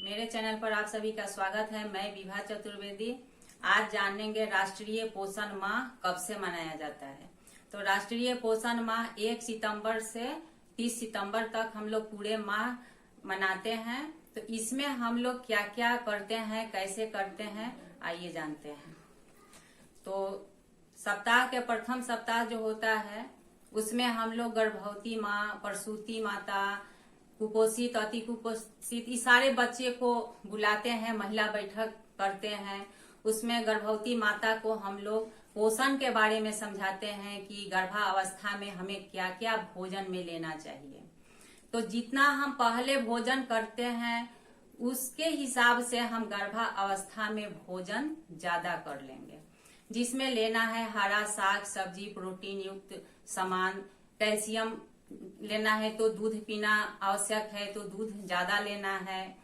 मेरे चैनल पर आप सभी का स्वागत है। मैं विभा चतुर्वेदी। आज जानेंगे राष्ट्रीय पोषण माह कब से मनाया जाता है। तो राष्ट्रीय पोषण माह 1 सितंबर से 30 सितंबर तक हम लोग पूरे माह मनाते हैं। तो इसमें हम लोग क्या क्या करते हैं, कैसे करते हैं, आइए जानते हैं। तो सप्ताह के प्रथम सप्ताह जो होता है उसमें हम लोग गर्भवती माँ, प्रसूति माता, कुपोषित, अति कुपोषित, इस सारे बच्चे को बुलाते हैं, महिला बैठक करते हैं। उसमें गर्भवती माता को हम लोग पोषण के बारे में समझाते हैं कि गर्भावस्था में हमें क्या क्या भोजन में लेना चाहिए। तो जितना हम पहले भोजन करते हैं उसके हिसाब से हम गर्भावस्था में भोजन ज्यादा कर लेंगे, जिसमें लेना है हरा साग सब्जी, प्रोटीन युक्त सामान, कैल्शियम लेना है तो दूध पीना आवश्यक है, तो दूध ज्यादा लेना है,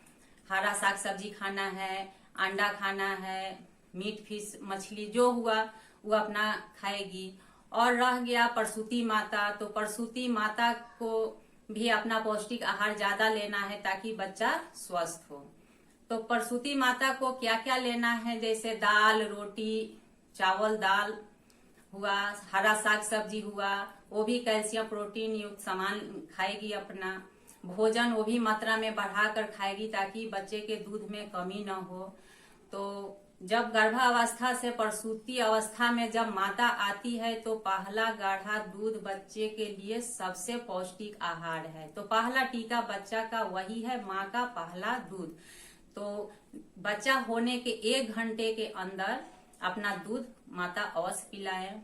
हरा साग सब्जी खाना है, अंडा खाना है, मीट फिश मछली जो हुआ वो अपना खाएगी। और रह गया प्रसूति माता, तो प्रसूति माता को भी अपना पौष्टिक आहार ज्यादा लेना है ताकि बच्चा स्वस्थ हो। तो प्रसूति माता को क्या क्या लेना है, जैसे दाल, रोटी, चावल, दाल हुआ, हरा साग सब्जी हुआ, वो भी कैल्शियम प्रोटीन युक्त सामान खाएगी। अपना भोजन वो भी मात्रा में बढ़ाकर खाएगी ताकि बच्चे के दूध में कमी न हो। तो जब गर्भावस्था से प्रसूति अवस्था में जब माता आती है तो पहला गाढ़ा दूध बच्चे के लिए सबसे पौष्टिक आहार है। तो पहला टीका बच्चा का वही है, माँ का पहला दूध। तो बच्चा होने के 1 घंटे के अंदर अपना दूध माता अवश्य पिलाए।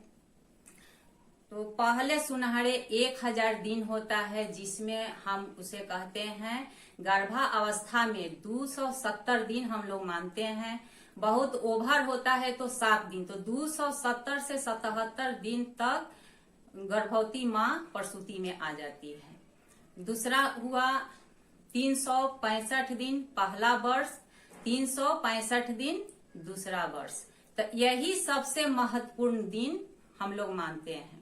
तो पहले सुनहरे 1000 दिन होता है जिसमें हम उसे कहते हैं गर्भावस्था में 270 दिन हम लोग मानते हैं। बहुत ओवर होता है तो 7 दिन, तो 270 से 77 दिन तक गर्भवती माँ प्रसूति में आ जाती है। दूसरा हुआ 365 दिन पहला वर्ष, 365 दिन दूसरा वर्ष। तो यही सबसे महत्वपूर्ण दिन हम लोग मानते हैं।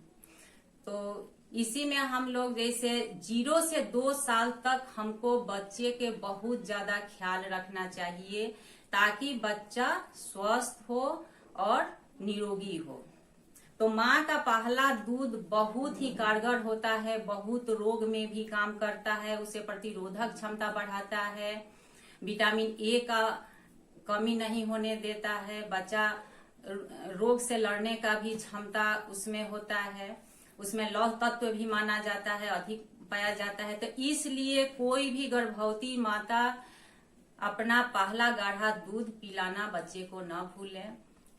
तो इसी में हम लोग जैसे 0 से 2 साल तक हमको बच्चे के बहुत ज्यादा ख्याल रखना चाहिए ताकि बच्चा स्वस्थ हो और निरोगी हो। तो माँ का पहला दूध बहुत ही कारगर होता है, बहुत रोग में भी काम करता है, उसे प्रतिरोधक क्षमता बढ़ाता है, विटामिन ए का कमी नहीं होने देता है, बच्चा रोग से लड़ने का भी क्षमता उसमें होता है, उसमें लौह तत्व भी माना जाता है, अधिक पाया जाता है। तो इसलिए कोई भी गर्भवती माता अपना पहला गाढ़ा दूध पिलाना बच्चे को न भूले।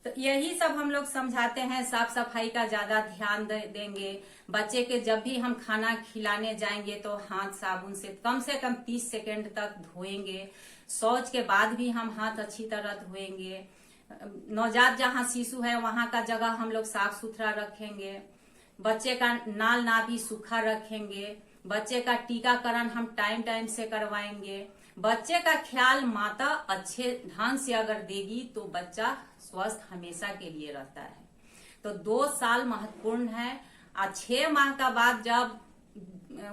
तो यही सब हम लोग समझाते हैं। साफ सफाई का ज्यादा ध्यान देंगे। बच्चे के जब भी हम खाना खिलाने जाएंगे तो हाथ साबुन से कम 30 सेकेंड तक धोएंगे। शौच के बाद भी हम हाथ अच्छी तरह धोएंगे। नवजात जहाँ शिशु है वहां का जगह हम लोग साफ सुथरा रखेंगे। बच्चे का नाल नाभि सूखा रखेंगे। बच्चे का टीकाकरण हम टाइम से करवाएंगे। बच्चे का ख्याल माता अच्छे ढंग से अगर देगी तो बच्चा स्वस्थ हमेशा के लिए रहता है। तो 2 साल महत्वपूर्ण है। 6 माह का बाद जब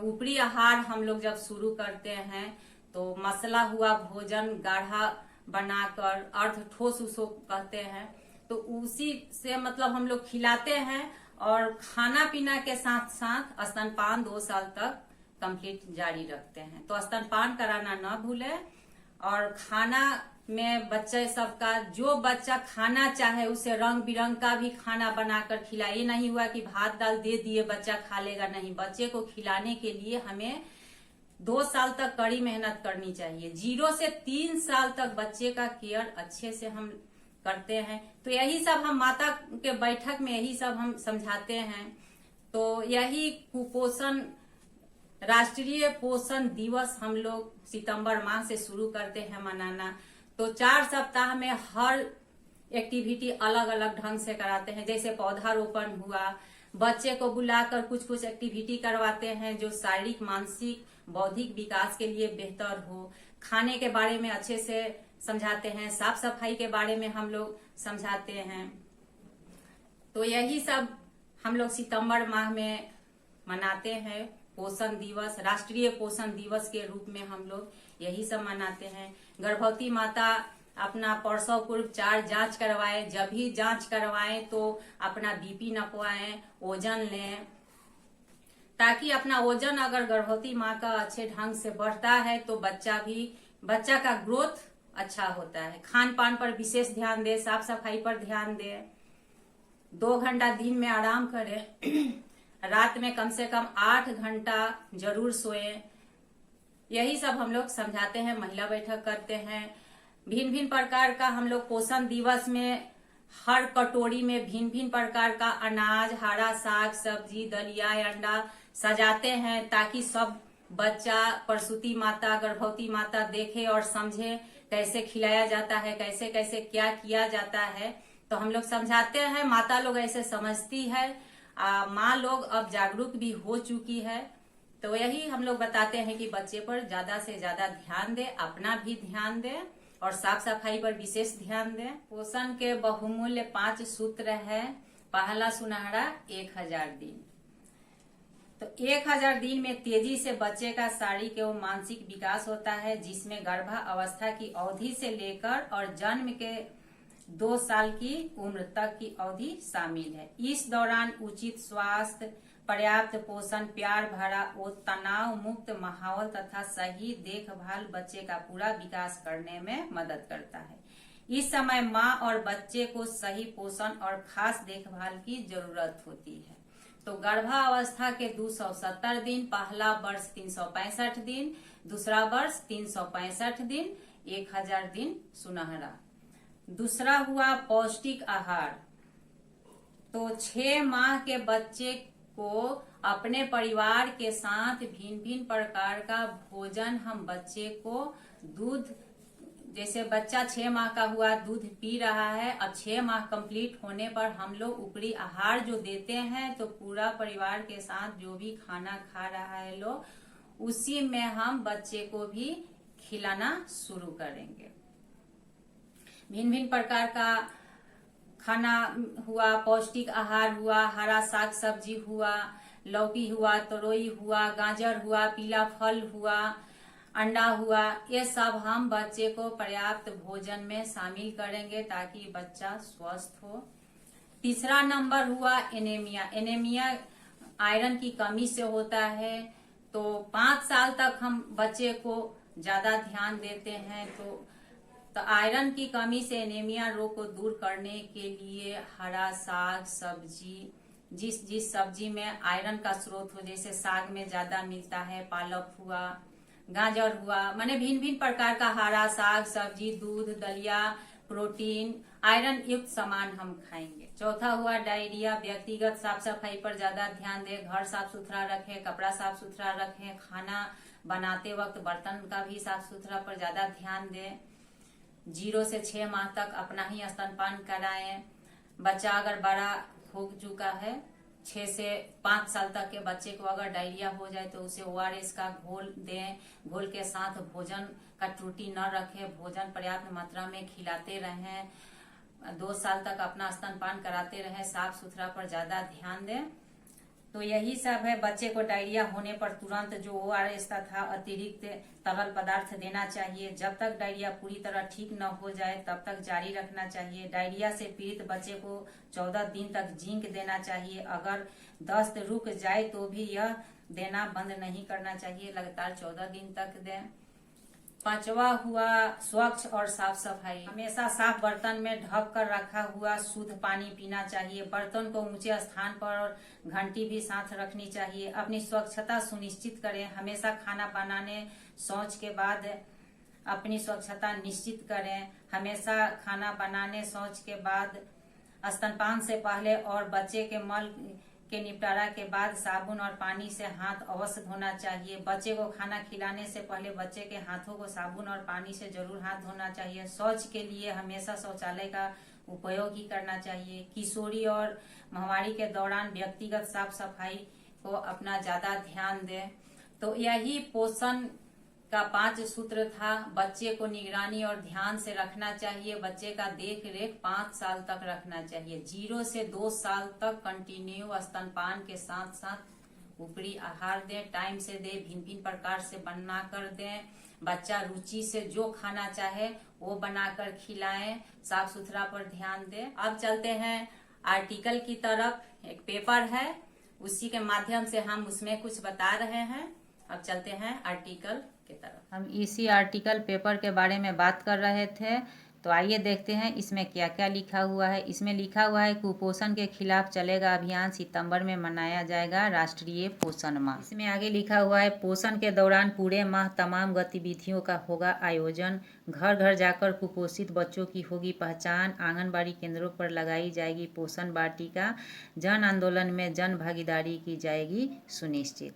ऊपरी आहार हम लोग जब शुरू करते हैं तो मसला हुआ भोजन गाढ़ा बनाकर अर्ध ठोस उसको कहते हैं, तो उसी से मतलब हम लोग खिलाते हैं। और खाना पीना के साथ साथ स्तनपान 2 साल तक कंप्लीट जारी रखते हैं। तो स्तनपान कराना न भूले। और खाना में बच्चे सबका जो बच्चा खाना चाहे उसे रंग बिरंग का भी खाना बनाकर खिलाए। ये नहीं हुआ कि भात दाल दे दिए बच्चा खा लेगा, नहीं। बच्चे को खिलाने के लिए हमें 2 साल तक कड़ी मेहनत करनी चाहिए। 0 से 3 साल तक बच्चे का केयर अच्छे से हम करते हैं। तो यही सब हम माता के बैठक में यही सब हम समझाते हैं। तो यही कुपोषण राष्ट्रीय पोषण दिवस हम लोग सितंबर माह से शुरू करते हैं मनाना। तो 4 सप्ताह में हर एक्टिविटी अलग अलग ढंग से कराते हैं। जैसे पौधारोपण हुआ, बच्चे को बुलाकर कुछ एक्टिविटी करवाते हैं जो शारीरिक, मानसिक, बौद्धिक विकास के लिए बेहतर हो। खाने के बारे में अच्छे से समझाते हैं। साफ सफाई के बारे में हम लोग समझाते हैं। तो यही सब हम लोग सितंबर माह में मनाते हैं। पोषण दिवस, राष्ट्रीय पोषण दिवस के रूप में हम लोग यही सब मनाते हैं। गर्भवती माता अपना प्रसव पूर्व 4 जांच करवाए, जब भी जांच करवाएं तो अपना बीपी नपवाएं, ओजन लें, ताकि अपना ओजन अगर गर्भवती माँ का अच्छे ढंग से बढ़ता है तो बच्चा का ग्रोथ अच्छा होता है। खान पान पर विशेष ध्यान दे, साफ सफाई पर ध्यान दे, 2 घंटा दिन में आराम करें, रात में कम से कम 8 घंटा जरूर सोएं। यही सब हम लोग समझाते हैं, महिला बैठक करते हैं। भिन्न भिन्न प्रकार का हम लोग पोषण दिवस में हर कटोरी में भिन्न भिन्न प्रकार का अनाज, हरा साग सब्जी, दलिया, अंडा सजाते हैं, ताकि सब बच्चा, प्रसूति माता, गर्भवती माता देखे और समझे कैसे खिलाया जाता है, कैसे कैसे क्या किया जाता है। तो हम लोग समझाते हैं, माता लोग ऐसे समझती है, माँ लोग अब जागरूक भी हो चुकी है। तो यही हम लोग बताते हैं कि बच्चे पर ज्यादा से ज्यादा ध्यान दे, अपना भी ध्यान दे और साफ सफाई पर विशेष ध्यान दें। पोषण के बहुमूल्य 5 सूत्र है। पहला सुनहरा 1000 दिन। तो 1000 दिन में तेजी से बच्चे का शारीरिक एवं मानसिक विकास होता है, जिसमें गर्भावस्था की अवधि से लेकर और जन्म के 2 साल की उम्र तक की अवधि शामिल है। इस दौरान उचित स्वास्थ्य, पर्याप्त पोषण, प्यार भरा और तनाव मुक्त माहौल तथा सही देखभाल बच्चे का पूरा विकास करने में मदद करता है। इस समय माँ और बच्चे को सही पोषण और खास देखभाल की जरूरत होती है। तो गर्भावस्था के 270 दिन, पहला वर्ष 365 दिन, दूसरा वर्ष 365 दिन, 1000 दिन सुनहरा। दूसरा हुआ पौष्टिक आहार। तो 6 माह के बच्चे को अपने परिवार के साथ भिन्न भिन्न प्रकार का भोजन, हम बच्चे को दूध, जैसे बच्चा 6 माह का हुआ, दूध पी रहा है, अब 6 माह कंप्लीट होने पर हम लोग ऊपरी आहार जो देते हैं, तो पूरा परिवार के साथ जो भी खाना खा रहा है लोग, उसी में हम बच्चे को भी खिलाना शुरू करेंगे। भिन्न भिन्न प्रकार का खाना हुआ, पौष्टिक आहार हुआ, हरा साग सब्जी हुआ, लौकी हुआ, तरोई हुआ, गाजर हुआ, पीला फल हुआ, अंडा हुआ, ये सब हम बच्चे को पर्याप्त भोजन में शामिल करेंगे ताकि बच्चा स्वस्थ हो। तीसरा नंबर हुआ एनीमिया। एनीमिया आयरन की कमी से होता है। तो 5 साल तक हम बच्चे को ज्यादा ध्यान देते हैं। तो आयरन की कमी से एनीमिया रोग को दूर करने के लिए हरा साग सब्जी, जिस सब्जी में आयरन का स्रोत हो, जैसे साग में ज्यादा मिलता है, पालक हुआ, गाजर हुआ, माने भिन्न भिन्न प्रकार का हरा साग सब्जी, दूध, दलिया, प्रोटीन, आयरन युक्त सामान हम खाएंगे। चौथा हुआ डायरिया। व्यक्तिगत साफ सफाई पर ज्यादा ध्यान दें, घर साफ सुथरा रखें, कपड़ा साफ सुथरा रखें, खाना बनाते वक्त बर्तन का भी साफ सुथरा पर ज्यादा ध्यान दें। 0 से 6 माह तक अपना ही स्तनपान कराएं। बच्चा अगर बड़ा हो चुका है, 6 से 5 साल तक के बच्चे को अगर डायरिया हो जाए तो उसे ORS का घोल दें। घोल के साथ भोजन का त्रुटि न रखें, भोजन पर्याप्त मात्रा में खिलाते रहें। 2 साल तक अपना स्तनपान कराते रहें, साफ सुथरा पर ज्यादा ध्यान दें। तो यही सब है। बच्चे को डायरिया होने पर तुरंत जो ORS तथा अतिरिक्त तरल पदार्थ देना चाहिए। जब तक डायरिया पूरी तरह ठीक न हो जाए तब तक जारी रखना चाहिए। डायरिया से पीड़ित बच्चे को 14 दिन तक जिंक देना चाहिए। अगर दस्त रुक जाए तो भी यह देना बंद नहीं करना चाहिए, लगातार 14 दिन तक दें। 5वां हुआ स्वच्छ और साफ सफाई। हमेशा साफ बर्तन में ढक कर रखा हुआ शुद्ध पानी पीना चाहिए। बर्तन को ऊंचे स्थान पर और घंटी भी साथ रखनी चाहिए। अपनी स्वच्छता सुनिश्चित करें। हमेशा खाना बनाने, शौच के बाद अपनी स्वच्छता निश्चित करें। हमेशा खाना बनाने, शौच के बाद, स्तनपान से पहले और बच्चे के मल के निपटारा के बाद साबुन और पानी से हाथ अवश्य धोना चाहिए। बच्चे को खाना खिलाने से पहले बच्चे के हाथों को साबुन और पानी से जरूर हाथ धोना चाहिए। शौच के लिए हमेशा शौचालय का उपयोग ही करना चाहिए। किशोरी और महामारी के दौरान व्यक्तिगत साफ सफाई को अपना ज्यादा ध्यान दें। तो यही पोषण का 5 सूत्र था। बच्चे को निगरानी और ध्यान से रखना चाहिए। बच्चे का देख रेख 5 साल तक रखना चाहिए। 0 से 2 साल तक कंटिन्यू स्तनपान के साथ साथ ऊपरी आहार दें, टाइम से दें, भिन्न भिन्न प्रकार से बना कर दें। बच्चा रुचि से जो खाना चाहे वो बनाकर खिलाएं, साफ सुथरा पर ध्यान दें। अब चलते हैं आर्टिकल की तरफ। एक पेपर है, उसी के माध्यम से हम उसमें कुछ बता रहे हैं। अब चलते हैं आर्टिकल की तरफ। हम इसी आर्टिकल पेपर के बारे में बात कर रहे थे, तो आइए देखते हैं इसमें क्या क्या लिखा हुआ है। इसमें लिखा हुआ है कुपोषण के खिलाफ चलेगा अभियान, सितंबर में मनाया जाएगा राष्ट्रीय पोषण माह। इसमें आगे लिखा हुआ है पोषण के दौरान पूरे माह तमाम गतिविधियों का होगा आयोजन, घर घर जाकर कुपोषित बच्चों की होगी पहचान, आंगनबाड़ी केंद्रों पर लगाई जाएगी पोषण वाटिका, जन आंदोलन में जन भागीदारी की जाएगी सुनिश्चित।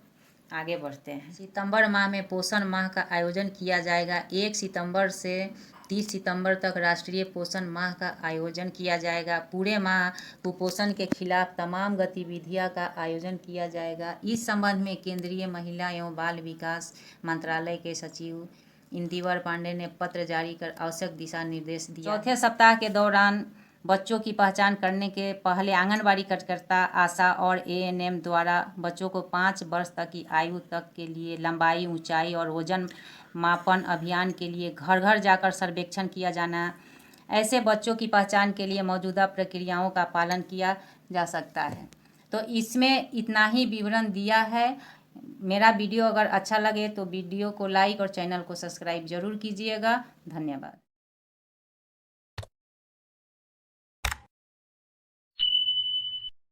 आगे बढ़ते हैं। सितंबर माह में पोषण माह का आयोजन किया जाएगा। 1 सितंबर से 30 सितंबर तक राष्ट्रीय पोषण माह का आयोजन किया जाएगा। पूरे माह कुपोषण के खिलाफ तमाम गतिविधियों का आयोजन किया जाएगा। इस संबंध में केंद्रीय महिला एवं बाल विकास मंत्रालय के सचिव इंदिवर पांडे ने पत्र जारी कर आवश्यक दिशा निर्देश दिया। चौथे सप्ताह के दौरान बच्चों की पहचान करने के पहले आंगनबाड़ी कार्यकर्ता, आशा और एएनएम द्वारा बच्चों को 5 वर्ष तक की आयु तक के लिए लंबाई, ऊंचाई और वजन मापन अभियान के लिए घर घर जाकर सर्वेक्षण किया जाना। ऐसे बच्चों की पहचान के लिए मौजूदा प्रक्रियाओं का पालन किया जा सकता है। तो इसमें इतना ही विवरण दिया है। मेरा वीडियो अगर अच्छा लगे तो वीडियो को लाइक और चैनल को सब्सक्राइब जरूर कीजिएगा। धन्यवाद।